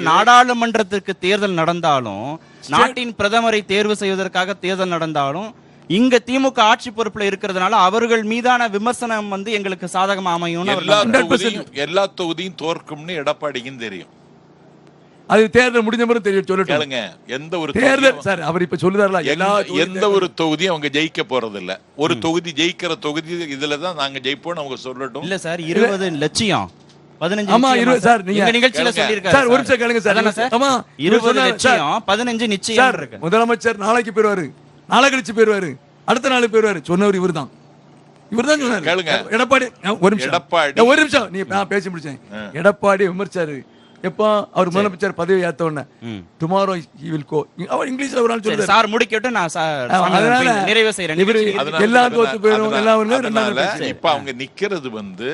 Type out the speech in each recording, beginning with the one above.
நாடாளுமன்றத்திற்கு தேர்தல் நடந்தாலும், நாட்டின் பிரதமரை தேர்வு செய்வதற்காக தேர்தல் நடந்தாலும், இங்க திமுக ஆட்சி பொறுப்புல இருக்கிறதுனால அவர்கள் மீதான விமர்சனம் வந்து எங்களுக்கு சாதகமா அமையும். எல்லா தொகுதியும் தோற்கும்னு எடப்பாடிக்கும் தெரியும். அது தேர்தல் முடிஞ்ச பிறகு தெரியும். சொல்லுங்க, எந்த ஒரு தேர்தல் சார் அவர் இப்ப சொல்லுறாருல, எந்த ஒரு தொகுதியும் அவங்க ஜெயிக்க போறது இல்ல. ஒரு தொகுதி ஜெயிக்கிற தொகுதி இதுலதான் நாங்க ஜெயிப்போம் அவங்க சொல்லட்டும். இல்ல சார், 20 லட்சியம் 15 ஆமா 20 சார் நீங்க நிகழ்ச்சியில சொல்லிருக்காரு சார். ஒரு நிமிஷம் கேளுங்க சார். ஆமா 20 லட்சியம் 15 நிச்சயம் இருக்கு. முதலமைச்சர் நாளைக்கு போயிருவாரு, நாளை கழிச்சு போயிருவாரு, அடுத்த நாள் போயிருவாரு. சொன்னவர் இவர்தான் சொன்னாரு. கேளுங்க எடப்பாடி. ஒரு நிமிஷம் நீ நான் பேசி முடிச்சேன். எடப்பாடி விமர்சாரு எப்போ அவர் முதலமைச்சர் பதவி ஏத்த உடனே டுமாரோ ஹி வில் கோ. அவர் இங்கிலீஷ்ல ஒரு நாள் சொல்றாரு. சார் முடிக்கட்டும், நான் அதனால நிறைவு செய்றேன். இவரு எல்லாரும் ஒத்து போயிடும் எல்லாம். இப்ப அவங்க நிக்கிறது வந்து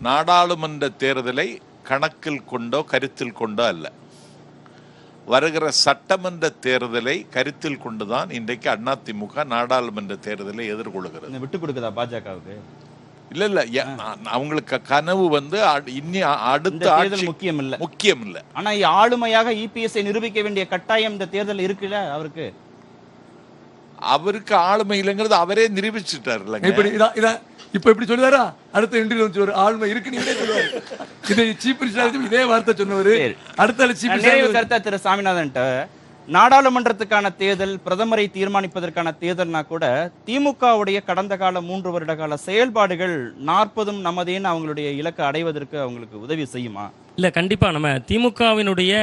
நாடாளுமன்ற தேர்தலை கணக்கில் கொண்டோ கருத்தில் கொண்டோ அல்ல, வருகிற சட்டமன்ற தேர்தலை கருத்தில் கொண்டுதான் இன்றைக்கு அதிமுக நாடாளுமன்ற தேர்தலை எதிர்கொள்கிறது. விட்டு கொடுக்குதா பாஜகவுக்கு? இல்ல இல்ல, அவங்களுக்கு கனவு வந்து அடுத்த ஆட்சி முக்கியம் இல்ல. ஆனா ஆளுமையாக இபிஎஸ் நிரூபிக்க வேண்டிய கட்டாயம் இந்த தேர்தல் இருக்குல்ல அவருக்கு. அவருக்கு ஆளுமை இல்லைங்கிறது அவரே நிரூபிச்சுட்டாரு. இப்ப எப்படி சொல்லுவாரா? அடுத்த இன்டர்வியூ ஆளுமை இருக்குன்னு சொல்லுவாரு. இதை சீஃப் மினிஸ்டர் இதே வார்த்தை சொன்னவர். அடுத்த சீஃப் மினிஸ்டர் திரு சாமிநாதன், நாடாளுமன்றத்துக்கான தேர்தல், பிரதமரை தீர்மானிப்பதற்கான தேர்தல்னா கூட திமுகவுடைய கடந்த கால 3 வருட கால செயல்பாடுகள் 40 நமதேன்னு அவங்களுடைய இலக்கை அடைவதற்கு அவங்களுக்கு உதவி செய்யுமா? இல்ல, கண்டிப்பா நம்ம திமுகவினுடைய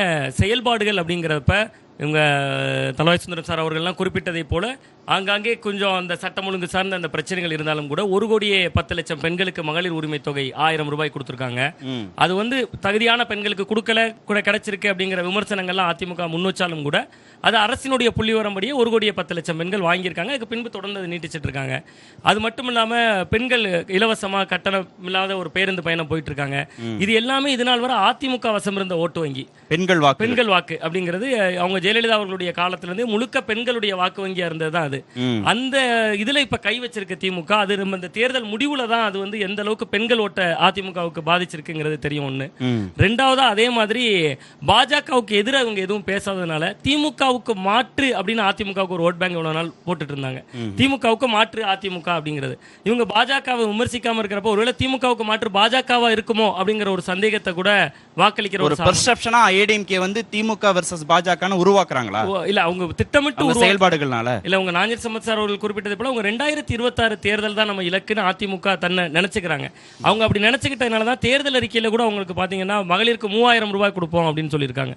செயல்பாடுகள் அப்படிங்கிறப்ப இவங்க தலவாய் சுந்தரம் சார் அவர்கள்லாம் குறிப்பிட்டதை போல ஆங்காங்கே கொஞ்சம் அந்த சட்டம் ஒழுங்கு சார்ந்த அந்த பிரச்சனைகள் இருந்தாலும் கூட 1,10,00,000 பெண்களுக்கு மகளிர் உரிமை தொகை 1000 ரூபாய் கொடுத்துருக்காங்க. அது வந்து தகுதியான பெண்களுக்கு கொடுக்கல கூட கிடைச்சிருக்கு அப்படிங்கிற விமர்சனங்கள்லாம் அதிமுக முன்வச்சாலும் கூட அது அரசினுடைய புள்ளிவரம்படியே 1,10,00,000 பெண்கள் வாங்கியிருக்காங்க. அதுக்கு பின்பு தொடர்ந்து அதை நீட்டிச்சிட்டு இருக்காங்க. அது மட்டும் இல்லாம பெண்கள் இலவசமாக கட்டணம் இல்லாத ஒரு பேருந்து பயணம் போயிட்டு இருக்காங்க. இது எல்லாமே இதனால் வரை அதிமுக வசம் இருந்த ஓட்டு வங்கி பெண்கள் வாக்கு அப்படிங்கிறது அவங்க ஜெயலலிதா அவர்களுடைய காலத்திலிருந்தே முழுக்க பெண்களுடைய வாக்கு வங்கியா இருந்ததுதான். அது அந்த இதுல இப்ப கை வச்சிருக்க திமுக. அது நம்ம இந்த தேர்தல் முடிவுல தான் அது வந்து எந்த அளவுக்கு பெண்கள் ஓட்ட அதிமுகவுக்கு பாதிச்சிருக்குங்கிறது தெரியும். ஒண்ணு. ரெண்டாவதா அதே மாதிரி பாஜகவுக்கு எதிராக அவங்க எதுவும் பேசாததுனால திமுகவுக்கு மாற்று அப்படின்னு அதிமுகவுக்கு ஒரு ஓட் பேங்க் எவ்வளவு நாள் போட்டுட்டு இருந்தாங்க. திமுகவுக்கு மாற்று அதிமுக அப்படிங்கிறது. இவங்க பாஜகவை விமர்சிக்காம இருக்கிறப்ப ஒருவேளை திமுகவுக்கு மாற்று பாஜகவா இருக்குமோ அப்படிங்கிற ஒரு சந்தேகத்தை கூட வாக்களிக்கிற ஒரு பெர்செப்ஷனா ஏடிஎம்கே வந்து திமுக வெர்சஸ் பாஜகன்னு உருவாக்குறாங்களா? இல்ல, அவங்க திட்டமிட்டு செயல்பாடுகள்னால இல்ல. அவங்க நாஞ்சல் சம்பத் சார் அவர்கள் குறிப்பிட்டது போல அவங்க 2026 தேர்தல் தான் நம்ம இலக்குன்னு அதிமுக தன்னை நினைச்சுக்கிறாங்க. அவங்க அப்படி நினைச்சுக்கிட்டதுனால தான் தேர்தல் அறிக்கையில கூட அவங்களுக்கு பாத்தீங்கன்னா மகளிருக்கு 3000 ரூபாய் கொடுப்போம் அப்படின்னு சொல்லியிருக்காங்க.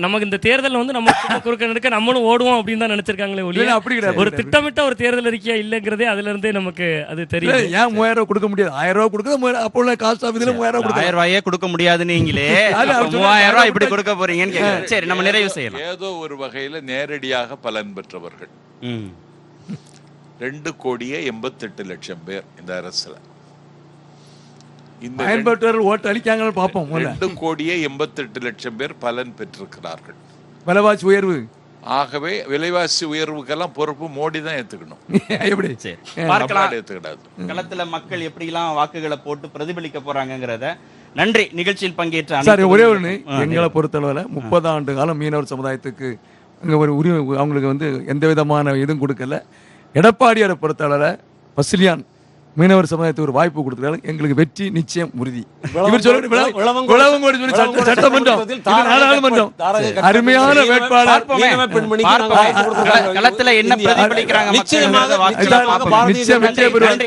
நமக்கு இந்த தேர்தல் வந்து நம்ம குறுக்க நம்மளும் ஓடுவோம் அப்படின்னு தான் நினைச்சிருக்காங்களே ஒழிய ஒரு திட்டமிட்ட ஒரு தேர்தல் அறிக்கையா இல்லங்கிறதே அதுல இருந்தே நமக்கு அது தெரியும். ஏன் 3000 கொடுக்க முடியாது? 1000 ரூபாய் கொடுக்க அப்போ காஸ்ட் ஆஃப் இதுல 3000 1000 ரூபாயே கொடுக்க முடியாது நீங்களே 3000 ரூபாய் இப்படி கொடுக்க போறீங்கன்னு கேக்குறேன். சரி, நம்ம நிறைவு செய்யலாம். ஏதோ ஒரு வகையில நேரடியாக பலன் பெற்றவர்கள் 2,88,00,000 பேர் இந்த அரசுல. இந்த ஓட்டு அளிக்காங்க பாப்போம். 2,88,00,000 பேர் பலன் பெற்றிருக்கிறார்கள். விலைவாசி உயர்வு. ஆகவே விலைவாசி உயர்வுக்கெல்லாம் பொறுப்பு மோடி தான் ஏத்துக்கணும். எப்படி பார்க்கலாம், ஏத்துக்கிடாது. களத்துல மக்கள் எப்படி எல்லாம் வாக்குகளை போட்டு பிரதிபலிக்க போறாங்கிறத. நன்றி நிகழ்ச்சியில் பங்கேற்ற. ஒரே ஒண்ணு, எங்களை பொறுத்தளவுல 30 ஆண்டு காலம் மீனவர் சமுதாயத்துக்கு ஒரு உரிமை அவங்களுக்கு வந்து எந்த விதமான இதுவும் கொடுக்கல. எடப்பாடியாரை பொறுத்தளவுல பசிலியான் மீனவர் சமுதாயத்துக்கு ஒரு வாய்ப்பு கொடுத்தாலும் எங்களுக்கு வெற்றி நிச்சயம் உறுதி. இவர் சட்டமன்றம் அருமையான வேட்பாளர். களத்துல என்ன பிரதிபலிக்கிறாங்க நிச்சயம் வெற்றி பெறுவார்.